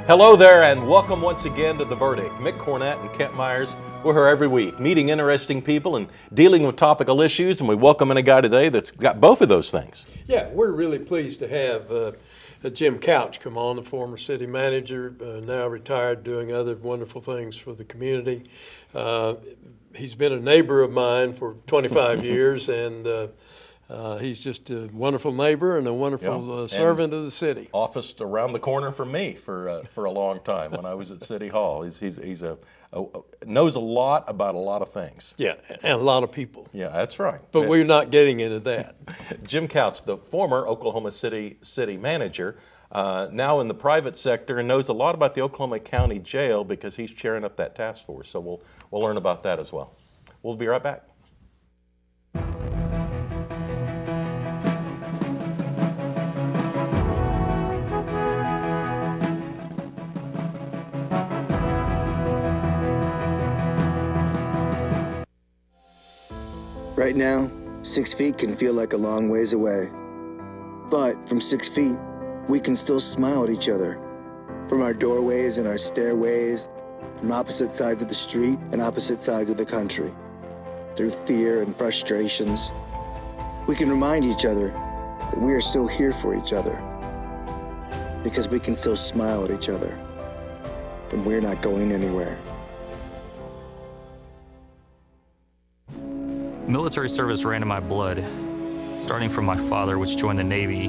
Hello there, and welcome once again to The Verdict. Mick, Cornett, and Kent Meyers, we're here every week, meeting interesting people and dealing with topical issues, and we welcome in a guy today that's got both of those things. Yeah, we're really pleased to have Jim Couch come on, the former city manager, now retired, doing other wonderful things for the community. He's been a neighbor of mine for 25 years, and he's just a wonderful neighbor and a wonderful servant of the city. Officed around the corner from me for a long time when I was at City Hall. He's knows a lot about a lot of things. Yeah, and a lot of people. Yeah, that's right. But we're not getting into that. Jim Couch, the former Oklahoma City manager, now in the private sector, and knows a lot about the Oklahoma County Jail because he's chairing up that task force. So we'll learn about that as well. We'll be right back. Right now, 6 feet can feel like a long ways away. But from 6 feet, we can still smile at each other. From our doorways and our stairways, from opposite sides of the street and opposite sides of the country. Through fear and frustrations, we can remind each other that we are still here for each other. Because we can still smile at each other. And we're not going anywhere. Military service ran in my blood, starting from my father, which joined the Navy,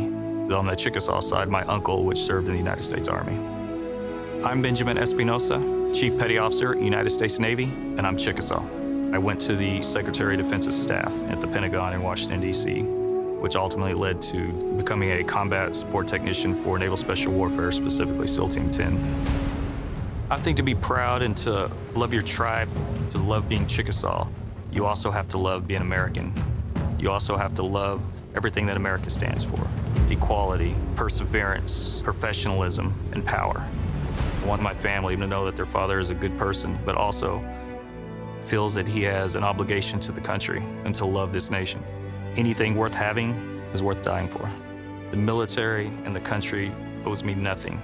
on the Chickasaw side, my uncle, which served in the United States Army. I'm Benjamin Espinosa, Chief Petty Officer, United States Navy, and I'm Chickasaw. I went to the Secretary of Defense's staff at the Pentagon in Washington, D.C., which ultimately led to becoming a combat support technician for Naval Special Warfare, specifically SEAL Team 10. I think to be proud and to love your tribe, to love being Chickasaw, you also have to love being American. You also have to love everything that America stands for. Equality, perseverance, professionalism, and power. I want my family to know that their father is a good person, but also feels that he has an obligation to the country and to love this nation. Anything worth having is worth dying for. The military and the country owes me nothing.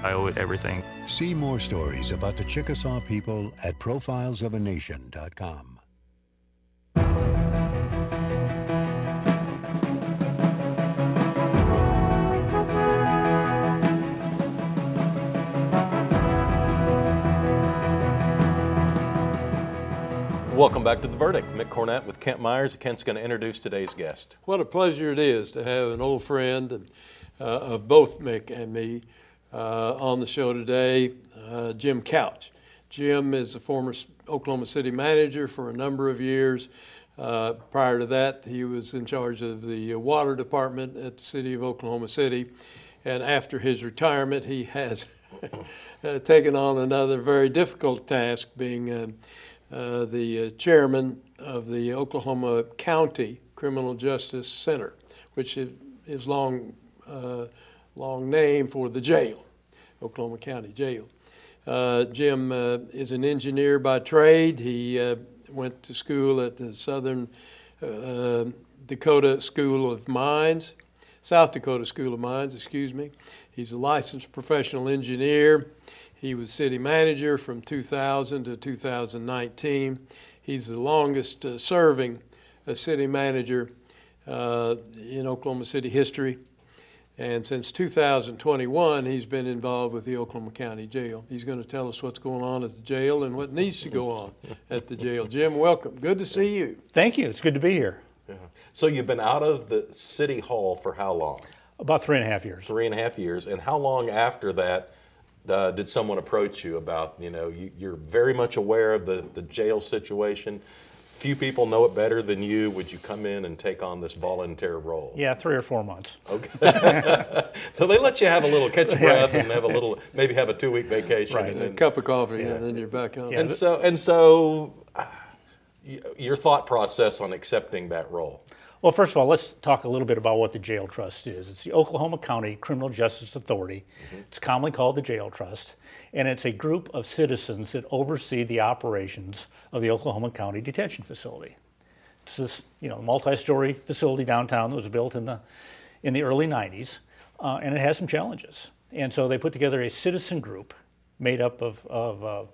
I owe it everything. See more stories about the Chickasaw people at profilesofanation.com. Welcome back to The Verdict. Mick Cornett with Kent Meyers. Kent's going to introduce today's guest. What a pleasure it is to have an old friend of both Mick and me on the show today, Jim Couch. Jim is a former Oklahoma City manager for a number of years. Prior to that, he was in charge of the water department at the city of Oklahoma City. And after his retirement, he has taken on another very difficult task, being the chairman of the Oklahoma County Criminal Justice Center, which is long name for the jail, Oklahoma County Jail. Jim is an engineer by trade. He went to school at the South Dakota School of Mines. He's a licensed professional engineer. He was city manager from 2000 to 2019. He's the longest serving city manager in Oklahoma City history. And since 2021, he's been involved with the Oklahoma County Jail. He's going to tell us what's going on at the jail and what needs to go on at the jail. Jim, welcome. Good to see you. Thank you. It's good to be here. Yeah. So you've been out of the City Hall for how long? About 3.5 years. 3.5 years. And how long after that did someone approach you about, you're very much aware of the jail situation. Few people know it better than you. Would you come in and take on this volunteer role? Yeah, 3 or 4 months. Okay. So they let you have a little catch your breath and maybe have a 2-week vacation. Right. And then, a cup of coffee, and then you're back on. Yeah. And so your thought process on accepting that role. Well, first of all, let's talk a little bit about what the Jail Trust is. It's the Oklahoma County Criminal Justice Authority. Mm-hmm. It's commonly called the Jail Trust, and it's a group of citizens that oversee the operations of the Oklahoma County Detention Facility. It's this, multi-story facility downtown that was built in the early 90s, and it has some challenges. And so they put together a citizen group made up of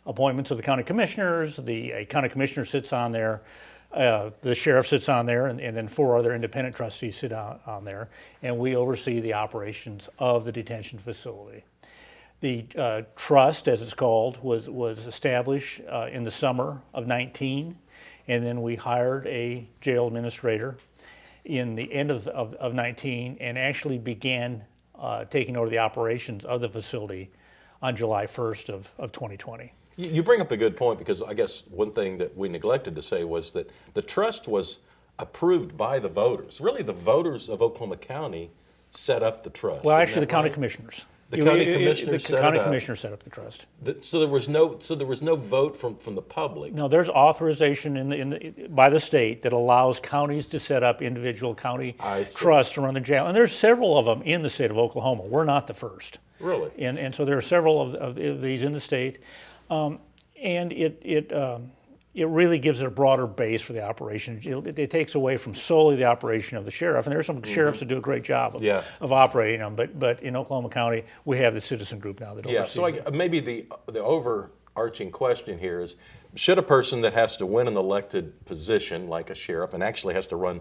appointments of the county commissioners. A county commissioner sits on there. The sheriff sits on there, and then 4 other independent trustees sit on there, and we oversee the operations of the detention facility. The trust, as it's called, was established in the summer of 19, and then we hired a jail administrator in the end of 19, and actually began taking over the operations of the facility on July 1st of 2020. You bring up a good point, because I guess one thing that we neglected to say was that the trust was approved by the voters. Really, the voters of Oklahoma County set up the trust. Well, actually, the county commissioners. The county commissioners The county commissioners set up the trust. So there was no vote from the public. No, there's authorization by the state that allows counties to set up individual county trusts to run the jail, and there's several of them in the state of Oklahoma. We're not the first. Really? And so there are several of these in the state, and it really gives it a broader base for the operation. It takes away from solely the operation of the sheriff, and there are some sheriffs that do a great job of operating them. But in Oklahoma County, we have the citizen group now that oversees it. So maybe the overarching question here is: should a person that has to win an elected position, like a sheriff, and actually has to run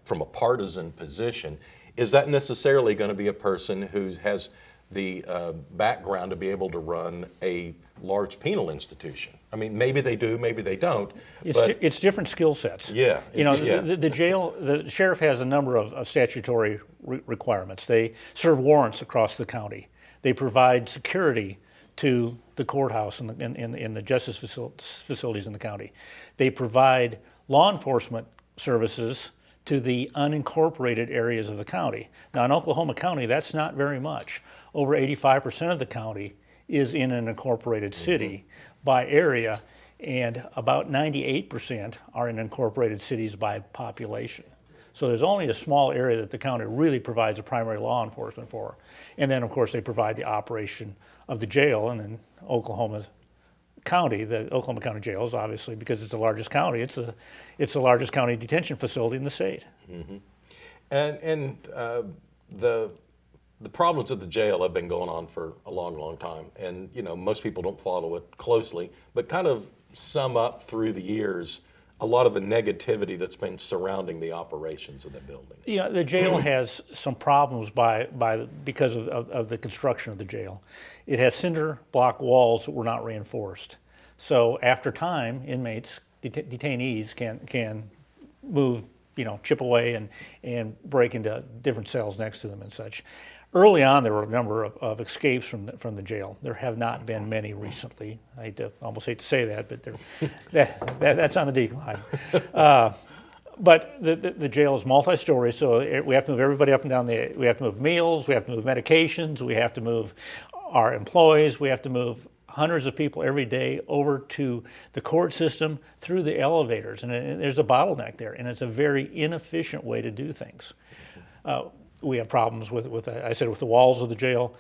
from a partisan position, is that necessarily going to be a person who has the background to be able to run a large penal institution? I mean, maybe they do, maybe they don't. It's different skill sets. Yeah. The sheriff has a number of statutory requirements. They serve warrants across the county. They provide security to the courthouse and the justice facilities in the county. They provide law enforcement services to the unincorporated areas of the county. Now, in Oklahoma County, that's not very much. Over 85% of the county is in an incorporated city by area, and about 98% are in incorporated cities by population. So there's only a small area that the county really provides a primary law enforcement for. And then, of course, they provide the operation of the jail, and in Oklahoma County, the Oklahoma County Jail is obviously, because it's the largest county, it's the largest county detention facility in the state. Mm-hmm. And the problems at the jail have been going on for a long, long time. And, most people don't follow it closely, but kind of sum up through the years a lot of the negativity that's been surrounding the operations of the building. The jail has some problems because of the construction of the jail. It has cinder block walls that were not reinforced. So after time, inmates, detainees can move, chip away and break into different cells next to them and such. Early on, there were a number of escapes from the jail. There have not been many recently. I almost hate to say that, but that's on the decline. But the jail is multi-story, so we have to move everybody up and down we have to move meals, we have to move medications, we have to move our employees, we have to move hundreds of people every day over to the court system through the elevators, and there's a bottleneck there, and it's a very inefficient way to do things. We have problems with the walls of the jail.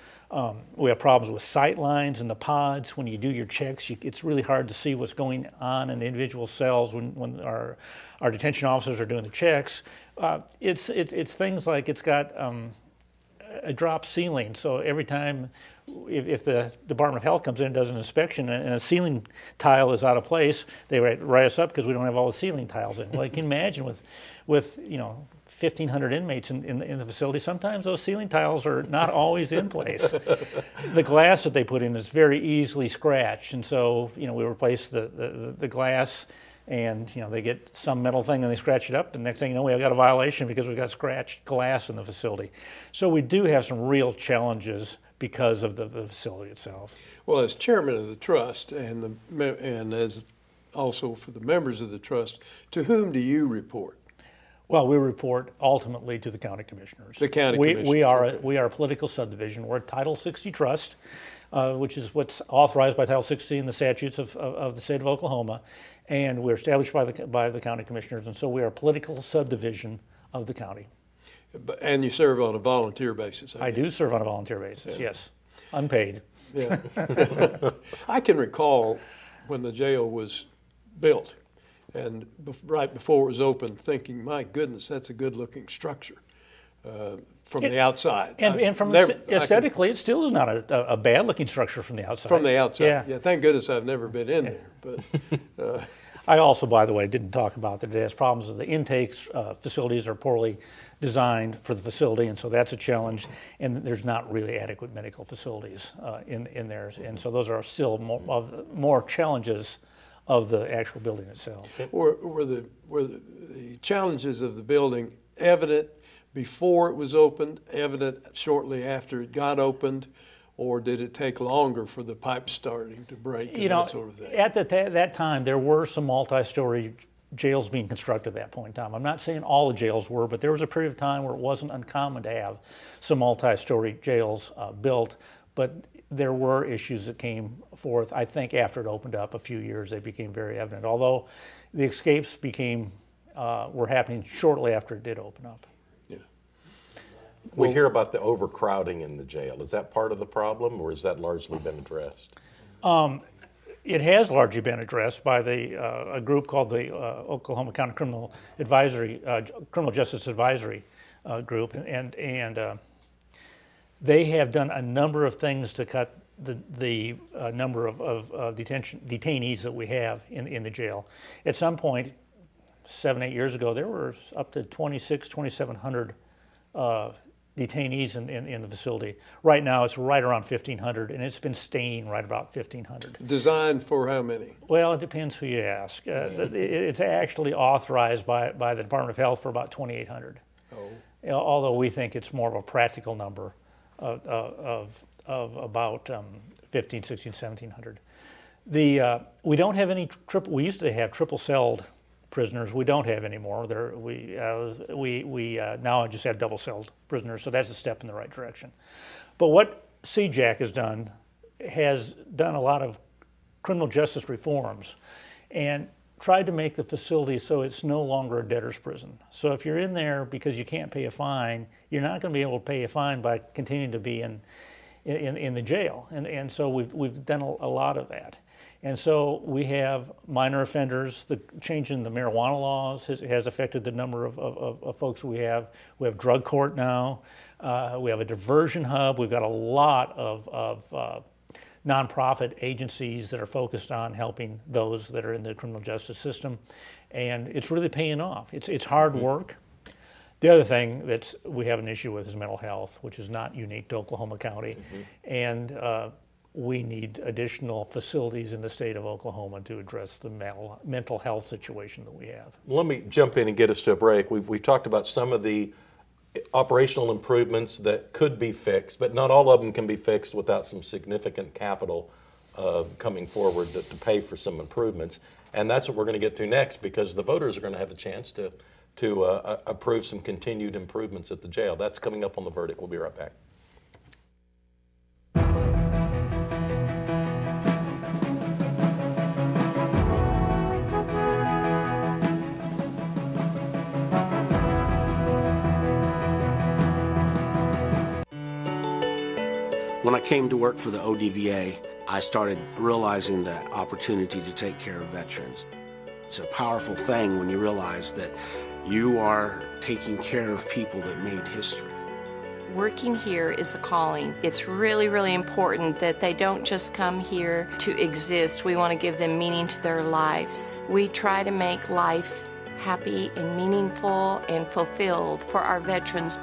We have problems with sight lines in the pods. When you do your checks, it's really hard to see what's going on in the individual cells when our detention officers are doing the checks. It's things like it's got a drop ceiling, so every time if the Department of Health comes in and does an inspection and a ceiling tile is out of place, they write us up because we don't have all the ceiling tiles in. Well, you can imagine with 1,500 inmates in the facility, sometimes those ceiling tiles are not always in place. The glass that they put in is very easily scratched, and so we replace the glass, and they get some metal thing and they scratch it up, and next thing you know, we've got a violation because we've got scratched glass in the facility. So we do have some real challenges because of the facility itself. Well, as chairman of the trust and as also for the members of the trust, to whom do you report? Well, we report ultimately to the county commissioners. The county commissioners. We are a political subdivision. We're a Title 60 trust, which is what's authorized by Title 60 in the statutes of the state of Oklahoma, and we're established by the county commissioners, and so we are a political subdivision of the county. And you serve on a volunteer basis, I guess. Do serve on a volunteer basis, yes. Unpaid. Yeah. I can recall when the jail was built, and right before it was open, thinking, my goodness, that's a good-looking structure. from the outside. And from aesthetically, it still is not a bad-looking structure from the outside. From the outside, yeah. Thank goodness I've never been in there. But I also, by the way, didn't talk about that it has problems with the intakes. Facilities are poorly designed for the facility, and so that's a challenge. And there's not really adequate medical facilities in there, and so those are still more challenges of the actual building itself. were the challenges of the building evident before it was opened, evident shortly after it got opened, or did it take longer for the pipes starting to break and that sort of thing? At that time, there were some multi-story jails being constructed at that point in time. I'm not saying all the jails were, but there was a period of time where it wasn't uncommon to have some multi-story jails built, but there were issues that came forth. I think after it opened up a few years, they became very evident, although the escapes were happening shortly after it did open up. We hear about the overcrowding in the jail. Is that part of the problem, or has that largely been addressed? It has largely been addressed by a group called the Oklahoma County Criminal Justice Advisory Group, and they have done a number of things to cut the number of detainees that we have in the jail. At some point, 7-8 years ago, there were up to 2,700 detainees in the facility. Right now, it's right around 1,500, and it's been staying right about 1,500. Designed for how many? Well, it depends who you ask. It's actually authorized by the Department of Health for about 2,800. Oh. Although we think it's more of a practical number of about 1,500, 1,600, 1,700. We don't have any we used to have triple-celled prisoners. We don't have anymore. We now just have double-celled prisoners, so that's a step in the right direction. But what CJAC has done a lot of criminal justice reforms and tried to make the facility so it's no longer a debtor's prison. So if you're in there because you can't pay a fine, you're not going to be able to pay a fine by continuing to be in the jail. And so we've done a lot of that. And so we have minor offenders. The change in the marijuana laws has affected the number of folks we have. We have drug court now. We have a diversion hub. We've got a lot of nonprofit agencies that are focused on helping those that are in the criminal justice system. And it's really paying off. It's hard work. The other thing that we have an issue with is mental health, which is not unique to Oklahoma County. And we need additional facilities in the state of Oklahoma to address the mental health situation that we have. Let me jump in and get us to a break. We've talked about some of the operational improvements that could be fixed, but not all of them can be fixed without some significant capital coming forward to pay for some improvements. And that's what we're going to get to next, because the voters are going to have a chance to approve some continued improvements at the jail. That's coming up on The Verdict. We'll be right back. When I came to work for the ODVA, I started realizing the opportunity to take care of veterans. It's a powerful thing when you realize that you are taking care of people that made history. Working here is a calling. It's really, really important that they don't just come here to exist. We want to give them meaning to their lives. We try to make life happy and meaningful and fulfilled for our veterans.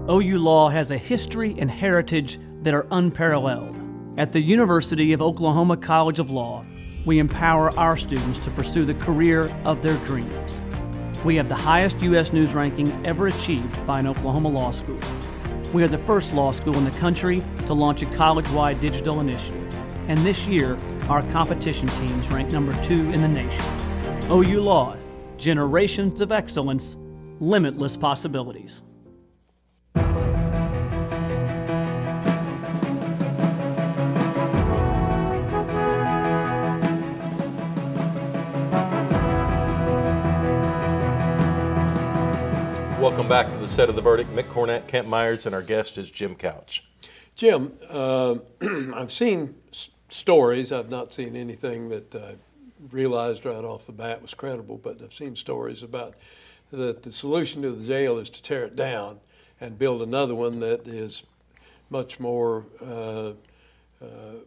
OU Law has a history and heritage that are unparalleled. At the University of Oklahoma College of Law, we empower our students to pursue the career of their dreams. We have the highest U.S. News ranking ever achieved by an Oklahoma law school. We are the first law school in the country to launch a college-wide digital initiative. And this year, our competition teams ranked #2 in the nation. OU Law, generations of excellence, limitless possibilities. Welcome back to the set of The Verdict. Mick Cornett, Kent Meyers, and our guest is Jim Couch. Jim, I've seen stories. I've not seen anything that I realized right off the bat was credible, but I've seen stories about that the solution to the jail is to tear it down and build another one that is much more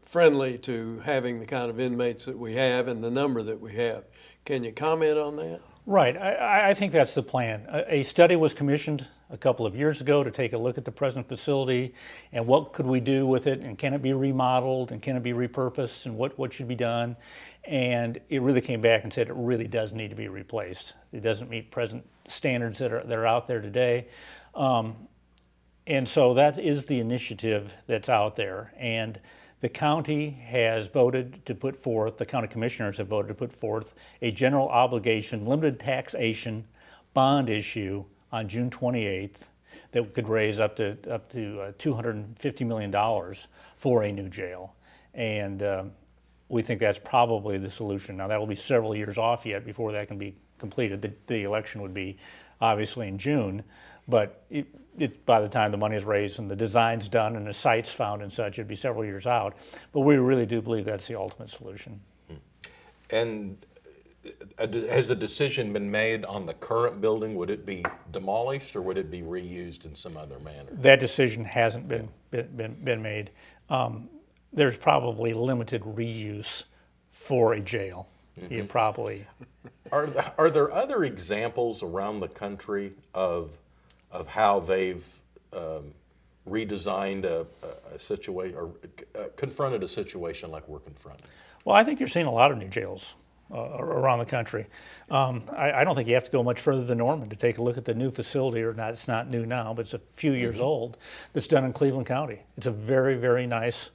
friendly to having the kind of inmates that we have and the number that we have. Can you comment on that? Right. I think that's the plan. A study was commissioned a couple of years ago to take a look at the present facility and what could we do with it, and can it be remodeled, and can it be repurposed, and what should be done. And it really came back and said it really does need to be replaced. It doesn't meet present standards that are out there today. And so that is the initiative that's out there. And the county has voted to put forth, the county commissioners have voted to put forth a general obligation, limited taxation bond issue on June 28th that could raise up to $250 million for a new jail. And we think that's probably the solution. Now, that will be several years off yet before that can be completed. The election would be obviously in June, but by the time the money is raised and the design's done and the site's found and such, it'd be several years out. But we really do believe that's the ultimate solution. And has a decision been made on the current building? Would it be demolished or would it be reused in some other manner? That decision hasn't been made. There's probably limited reuse for a jail. Mm-hmm. You probably. Are there other examples around the country of how they've redesigned a situation or confronted a situation like we're confronting? Well, I think you're seeing a lot of new jails around the country. I don't think you have to go much further than Norman to take a look at the new facility, or not. It's not new now, but it's a few years old. That's done in Cleveland County. It's a very, very nice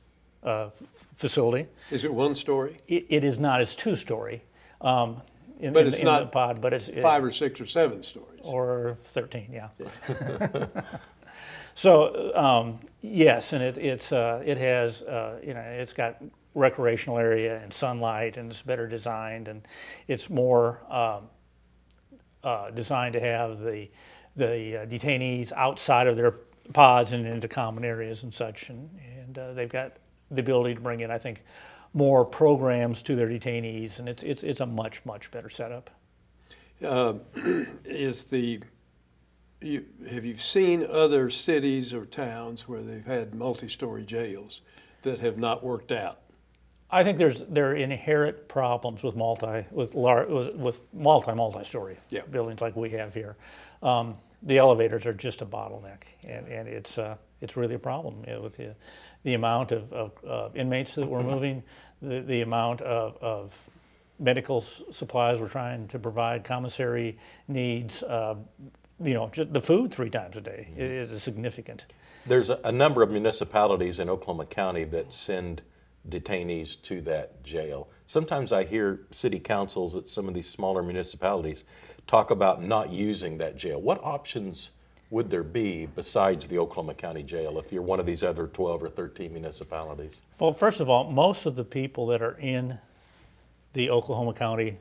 facility. Is it one story? It is not. It's two-story. It's not the pod, but it's 5 or 6 or 7 stories. Or 13, yeah. So yes, and it has it's got recreational area and sunlight, and it's better designed, and it's more designed to have the detainees outside of their pods and into common areas and such, and they've got the ability to bring in, I think, more programs to their detainees, and it's a much better setup. Have you seen other cities or towns where they've had multi-story jails that have not worked out? I think there are inherent problems with multi-story buildings like we have here. The elevators are just a bottleneck, and it's really a problem with the amount of inmates that we're moving, the amount of medical supplies we're trying to provide, commissary needs. Just the food 3 times a day is significant. There's a number of municipalities in Oklahoma County that send detainees to that jail. Sometimes I hear city councils at some of these smaller municipalities talk about not using that jail. What options would there be besides the Oklahoma County Jail if you're one of these other 12 or 13 municipalities? Well, first of all, most of the people that are in the Oklahoma County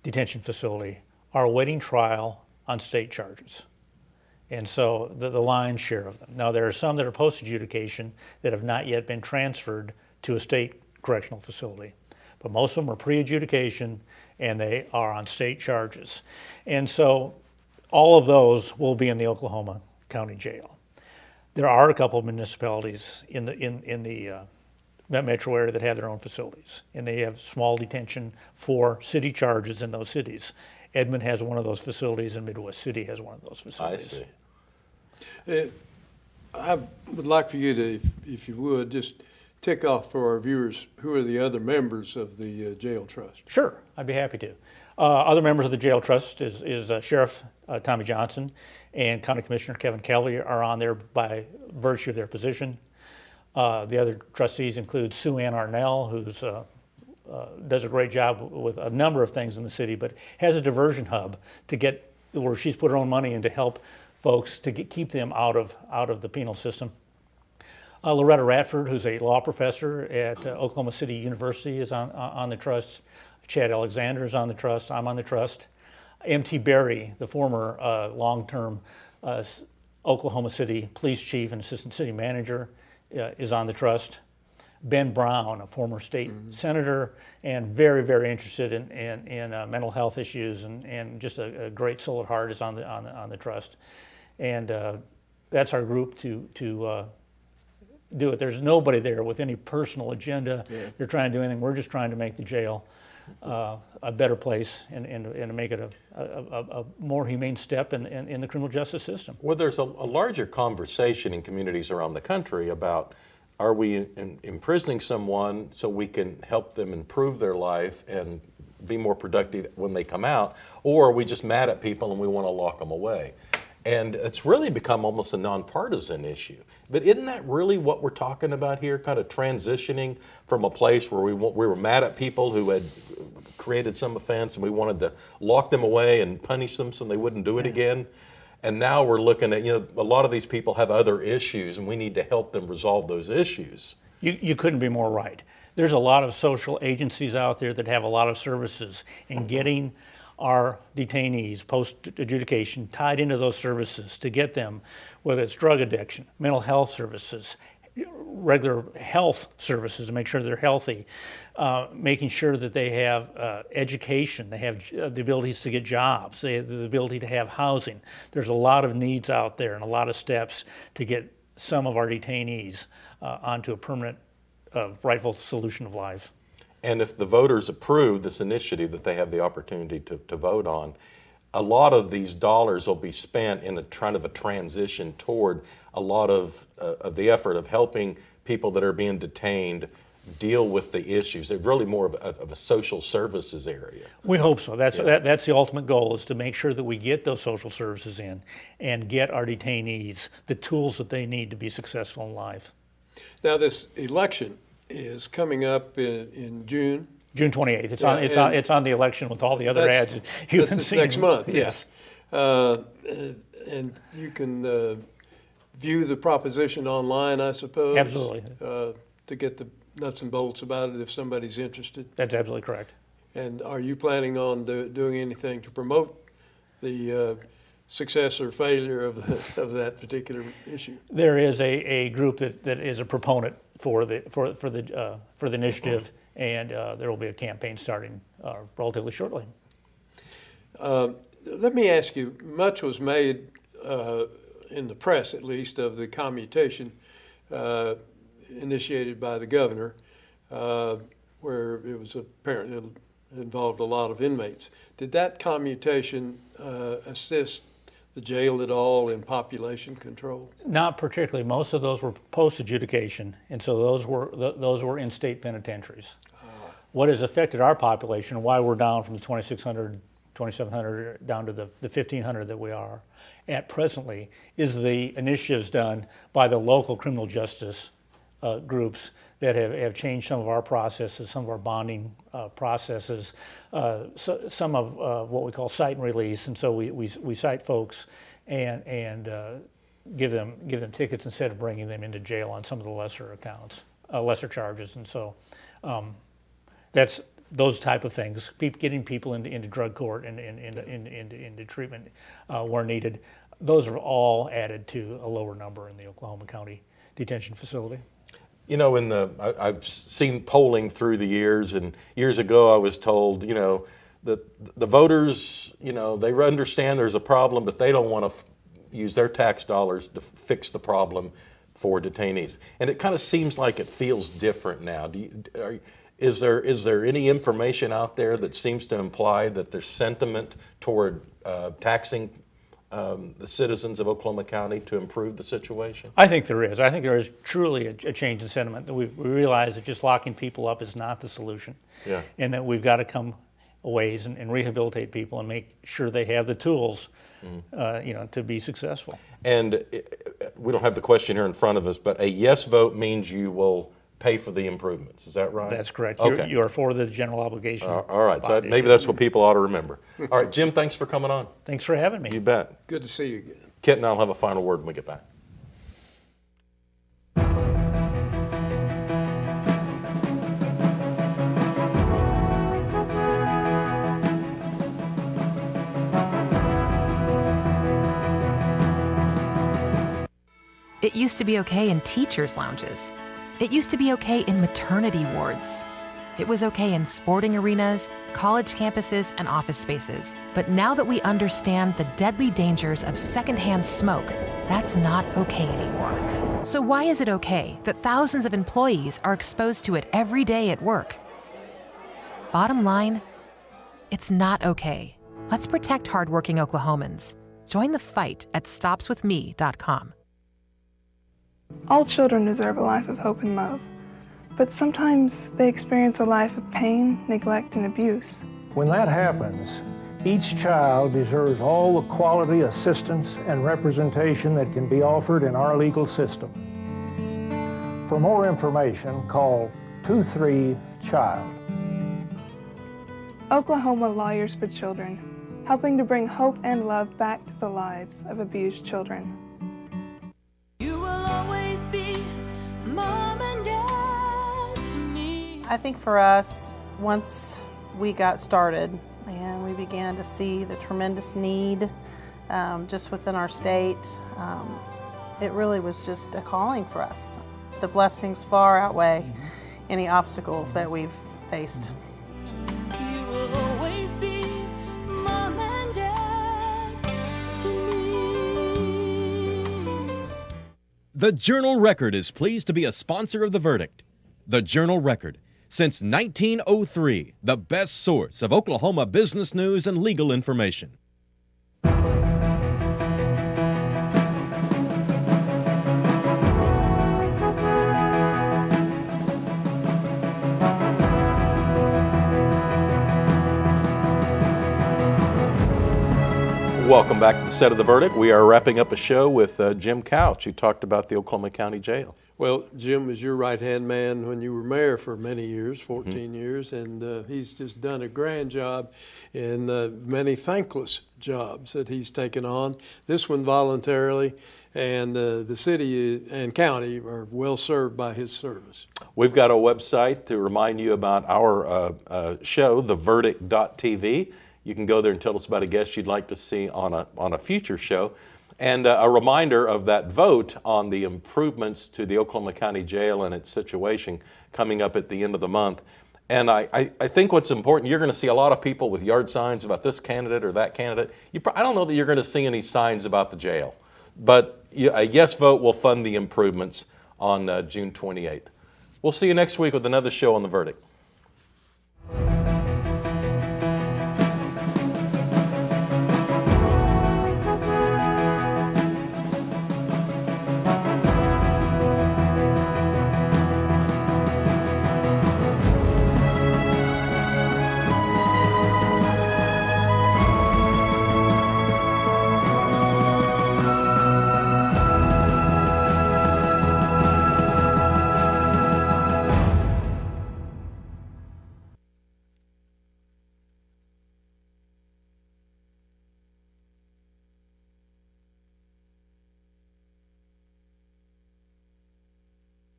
detention facility are awaiting trial on state charges. And so the lion's share of them. Now, there are some that are post-adjudication that have not yet been transferred to a state correctional facility. But most of them are pre-adjudication, and they are on state charges. And so all of those will be in the Oklahoma County Jail. There are a couple of municipalities in the metro area that have their own facilities, and they have small detention for city charges in those cities. Edmond has one of those facilities, and Midwest City has one of those facilities. I see. I would like for you to, if you would, just tick off for our viewers who are the other members of the jail trust. Sure, I'd be happy to. Other members of the jail trust is Sheriff Tommy Johnson and County Commissioner Kevin Kelly are on there by virtue of their position. The other trustees include Sue Ann Arnell, who's does a great job with a number of things in the city, but has a diversion hub to get where she's put her own money in to help folks to keep them out of the penal system. Loretta Radford, who's a law professor at Oklahoma City University, is on the trust. Chad Alexander is on the trust. I'm on the trust. M.T. Berry, the former long-term Oklahoma City police chief and assistant city manager, is on the trust. Ben Brown, a former state senator, and very, very interested in mental health issues, and just a great soul at heart is on the trust. And that's our group to do it. There's nobody there with any personal agenda. Yeah. They're trying to do anything. We're just trying to make the jail a better place and to make it a more humane step in the criminal justice system. Well, there's a larger conversation in communities around the country about, are we imprisoning someone so we can help them improve their life and be more productive when they come out, or are we just mad at people and we want to lock them away? And it's really become almost a nonpartisan issue. But isn't that really what we're talking about here, kind of transitioning from a place where we were mad at people who had created some offense and we wanted to lock them away and punish them so they wouldn't do it again? And now we're looking at, a lot of these people have other issues and we need to help them resolve those issues. You couldn't be more right. There's a lot of social agencies out there that have a lot of services, and getting our detainees post-adjudication tied into those services to get them, whether it's drug addiction, mental health services, regular health services to make sure they're healthy, making sure that they have education, they have the abilities to get jobs, they have the ability to have housing. There's a lot of needs out there and a lot of steps to get some of our detainees onto a permanent, rightful solution of life. And if the voters approve this initiative that they have the opportunity to vote on, a lot of these dollars will be spent in a kind of a transition toward a lot of the effort of helping people that are being detained deal with the issues. They're really more of a social services area. We hope so. That's the ultimate goal, is to make sure that we get those social services in and get our detainees the tools that they need to be successful in life. Now, this election is coming up in June. June 28th. It's on the election with all the other ads you've been seeing. Next month. Yes. And you can view the proposition online, I suppose. Absolutely. To get the nuts and bolts about it if somebody's interested. That's absolutely correct. And are you planning on doing anything to promote the success or failure of that particular issue? There is a group that is a proponent for the initiative, and there will be a campaign starting relatively shortly. Let me ask you, much was made in the press, at least, of the commutation initiated by the governor, where it was apparently involved a lot of inmates. Did that commutation assist the jail at all in population control? Not particularly. Most of those were post-adjudication, and so those were in state penitentiaries. What has affected our population, why we're down from the 2,600, 2,700 down to the 1,500 that we are at presently, is the initiatives done by the local criminal justice groups that have changed some of our processes, some of our bonding processes, some of what we call cite and release. And so we cite folks and give them tickets instead of bringing them into jail on some of the lesser charges. And so that's those type of things, getting people into drug court and into treatment where needed. Those are all added to a lower number in the Oklahoma County Detention Facility. You know, I've seen polling through the years, and years ago I was told, the voters, they understand there's a problem, but they don't want to use their tax dollars to fix the problem for detainees. And it kind of seems like it feels different now. Is there any information out there that seems to imply that there's sentiment toward taxing the citizens of Oklahoma County to improve the situation? I think there is. I think there is truly a change in sentiment. That we realize that just locking people up is not the solution. Yeah. And that we've got to come a ways and rehabilitate people and make sure they have the tools, to be successful. And we don't have the question here in front of us, but a yes vote means you will pay for the improvements. Is that right? That's correct. Okay. You are for the general obligation. All right. So maybe that's what people ought to remember. All right, Jim, thanks for coming on. Thanks for having me. You bet. Good to see you again. Kent and I'll have a final word when we get back. It used to be okay in teachers' lounges. It used to be okay in maternity wards. It was okay in sporting arenas, college campuses, and office spaces. But now that we understand the deadly dangers of secondhand smoke, that's not okay anymore. So why is it okay that thousands of employees are exposed to it every day at work? Bottom line, it's not okay. Let's protect hardworking Oklahomans. Join the fight at stopswithme.com. All children deserve a life of hope and love, but sometimes they experience a life of pain, neglect, and abuse. When that happens, each child deserves all the quality assistance and representation that can be offered in our legal system. For more information, call 23-CHILD. Oklahoma Lawyers for Children, helping to bring hope and love back to the lives of abused children. You will always be mom and dad to me. I think for us, once we got started and we began to see the tremendous need just within our state, it really was just a calling for us. The blessings far outweigh any obstacles that we've faced. You will always be mom and dad to me. The Journal-Record is pleased to be a sponsor of The Verdict. The Journal-Record, since 1903, the best source of Oklahoma business news and legal information. Welcome back to the set of The Verdict. We are wrapping up a show with Jim Couch, who talked about the Oklahoma County Jail. Well, Jim was your right-hand man when you were mayor for many years, 14 years, and he's just done a grand job in many thankless jobs that he's taken on, this one voluntarily, and the city and county are well served by his service. We've got a website to remind you about our show, theverdict.tv. You can go there and tell us about a guest you'd like to see on a future show. And a reminder of that vote on the improvements to the Oklahoma County Jail and its situation coming up at the end of the month. And I think what's important, you're going to see a lot of people with yard signs about this candidate or that candidate. I don't know that you're going to see any signs about the jail. But a yes vote will fund the improvements on June 28th. We'll see you next week with another show on The Verdict.